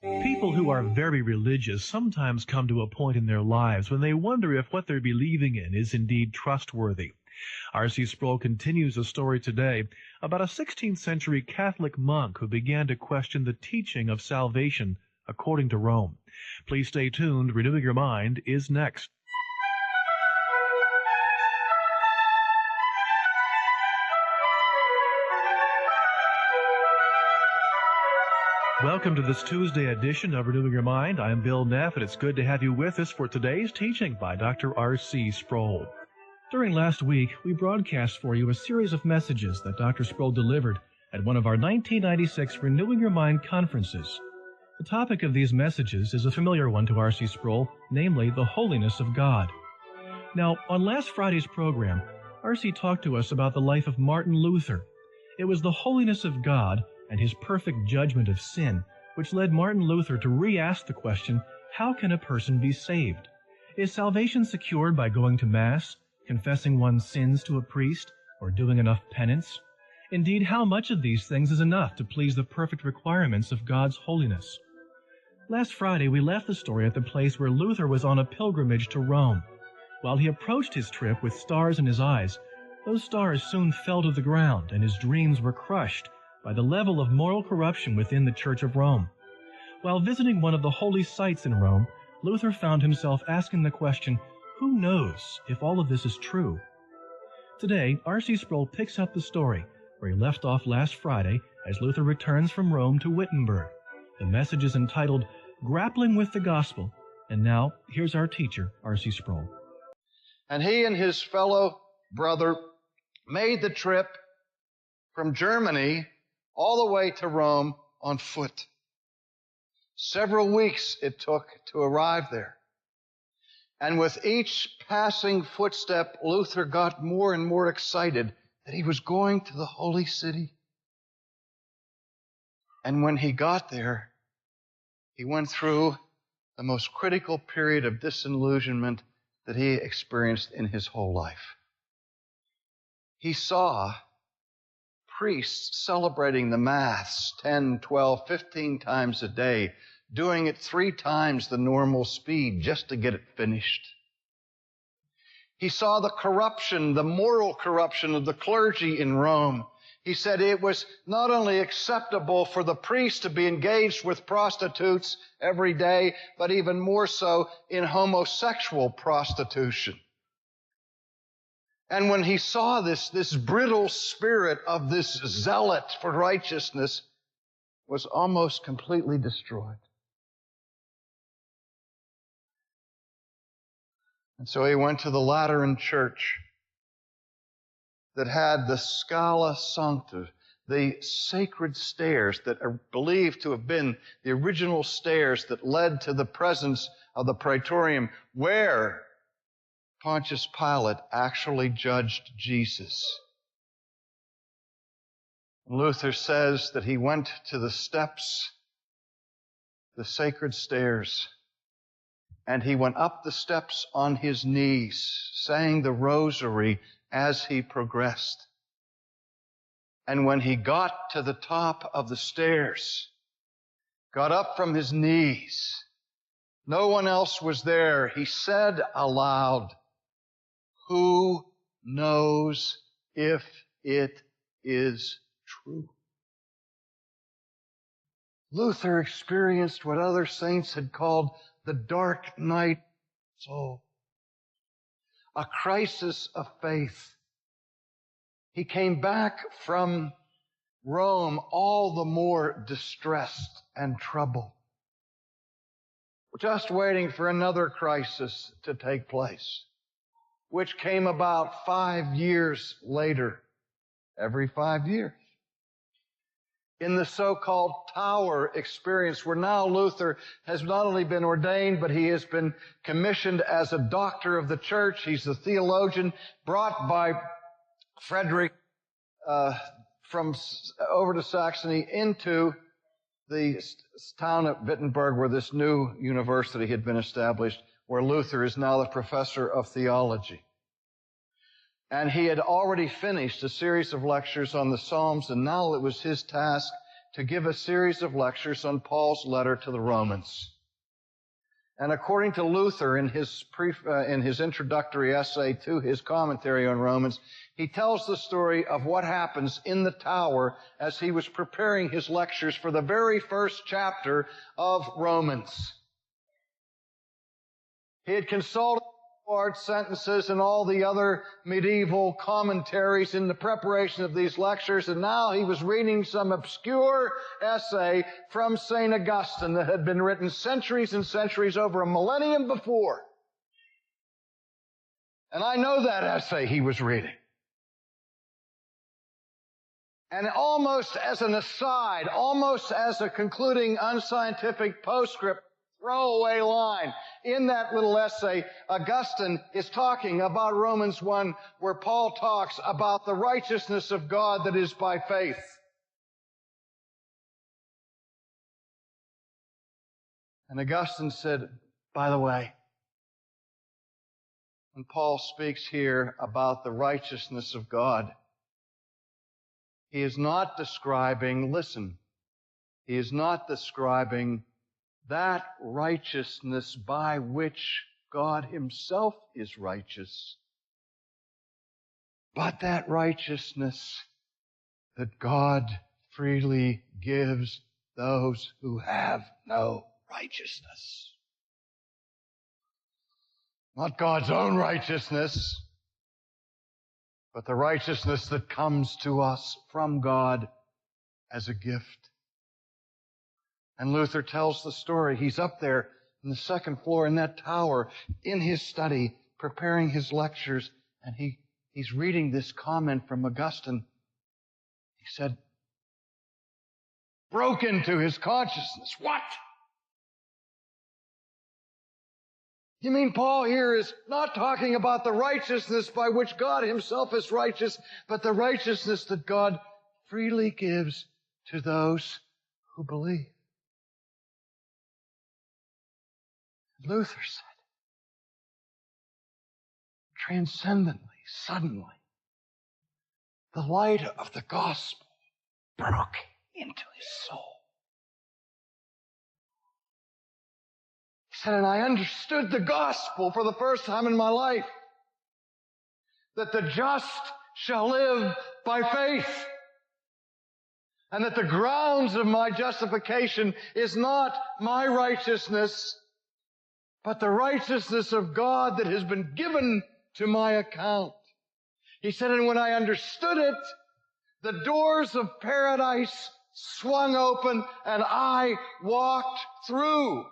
People who are very religious sometimes come to a point in their lives when they wonder if what they're believing in is indeed trustworthy. R.C. Sproul continues a story today about a 16th century Catholic monk who began to question the teaching of salvation according to Rome. Please stay tuned. Renewing Your Mind is next. Welcome to this Tuesday edition of Renewing Your Mind. I'm Bill Neff, and it's good to have you with us for today's teaching by Dr. R.C. Sproul. During last week, we broadcast for you a series of messages that Dr. Sproul delivered at one of our 1996 Renewing Your Mind conferences. The topic of these messages is a familiar one to R.C. Sproul, namely the holiness of God. Now, on last Friday's program, R.C. talked to us about the life of Martin Luther. It was the holiness of God and his perfect judgment of sin which led Martin Luther to re-ask the question, how can a person be saved? Is salvation secured by going to Mass, confessing one's sins to a priest, or doing enough penance? Indeed, how much of these things is enough to please the perfect requirements of God's holiness? Last Friday, we left the story at the place where Luther was on a pilgrimage to Rome. While he approached his trip with stars in his eyes, those stars soon fell to the ground, and his dreams were crushed by the level of moral corruption within the Church of Rome. While visiting one of the holy sites in Rome, Luther found himself asking the question, who knows if all of this is true? Today, R.C. Sproul picks up the story where he left off last Friday as Luther returns from Rome to Wittenberg. The message is entitled, Grappling with the Gospel. And now, here's our teacher, R.C. Sproul. And he and his fellow brother made the trip from Germany all the way to Rome on foot. Several weeks it took to arrive there. And with each passing footstep, Luther got more and more excited that he was going to the holy city. And when he got there, he went through the most critical period of disillusionment that he experienced in his whole life. He saw priests celebrating the Mass 10, 12, 15 times a day, doing it 3 times the normal speed just to get it finished. He saw the corruption, the moral corruption of the clergy in Rome. He said it was not only acceptable for the priest to be engaged with prostitutes every day, but even more so in homosexual prostitution. And when he saw this brittle spirit of this zealot for righteousness was almost completely destroyed. And so he went to the Lateran church that had the Scala Sancta, the sacred stairs that are believed to have been the original stairs that led to the presence of the Praetorium, where Pontius Pilate actually judged Jesus. Luther says that he went to the steps, the sacred stairs, and he went up the steps on his knees, saying the rosary as he progressed. And when he got to the top of the stairs, got up from his knees, no one else was there, he said aloud, who knows if it is true? Luther experienced what other saints had called the dark night soul, a crisis of faith. He came back from Rome all the more distressed and troubled, just waiting for another crisis to take place, which came about 5 years later, every 5 years. In the so-called Tower experience, where now Luther has not only been ordained, but he has been commissioned as a doctor of the church. He's the theologian brought by Frederick from over to Saxony into the town of Wittenberg, where this new university had been established, where Luther is now the professor of theology. And he had already finished a series of lectures on the Psalms, and now it was his task to give a series of lectures on Paul's letter to the Romans. And according to Luther, in his introductory essay to his commentary on Romans, he tells the story of what happens in the tower as he was preparing his lectures for the very first chapter of Romans. He had consulted hard sentences and all the other medieval commentaries in the preparation of these lectures, and now he was reading some obscure essay from St. Augustine that had been written centuries and centuries, over a millennium before. And I know that essay he was reading. And almost as an aside, almost as a concluding unscientific postscript, throwaway line, in that little essay, Augustine is talking about Romans 1, where Paul talks about the righteousness of God that is by faith. And Augustine said, by the way, when Paul speaks here about the righteousness of God, he is not describing, listen, he is not describing that righteousness by which God Himself is righteous, but that righteousness that God freely gives those who have no righteousness. Not God's own righteousness, but the righteousness that comes to us from God as a gift. And Luther tells the story. He's up there in the second floor in that tower in his study preparing his lectures, and he's reading this comment from Augustine. He said, broke into his consciousness. What? You mean Paul here is not talking about the righteousness by which God Himself is righteous, but the righteousness that God freely gives to those who believe? Luther said, transcendently, suddenly, the light of the gospel broke into his soul. He said, and I understood the gospel for the first time in my life, that the just shall live by faith, and that the grounds of my justification is not my righteousness, but the righteousness of God that has been given to my account. He said, and when I understood it, the doors of paradise swung open and I walked through,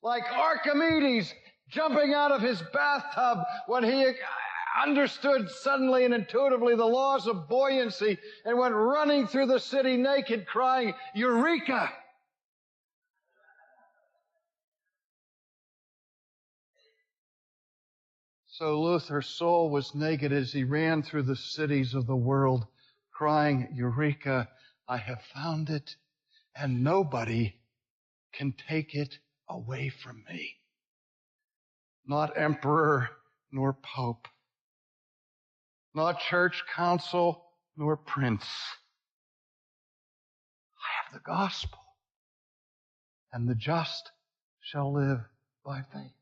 like Archimedes jumping out of his bathtub when he understood suddenly and intuitively the laws of buoyancy and went running through the city naked, crying, Eureka! So Luther's soul was naked as he ran through the cities of the world, crying, Eureka, I have found it, and nobody can take it away from me. Not emperor nor pope, not church council nor prince. I have the gospel, and the just shall live by faith.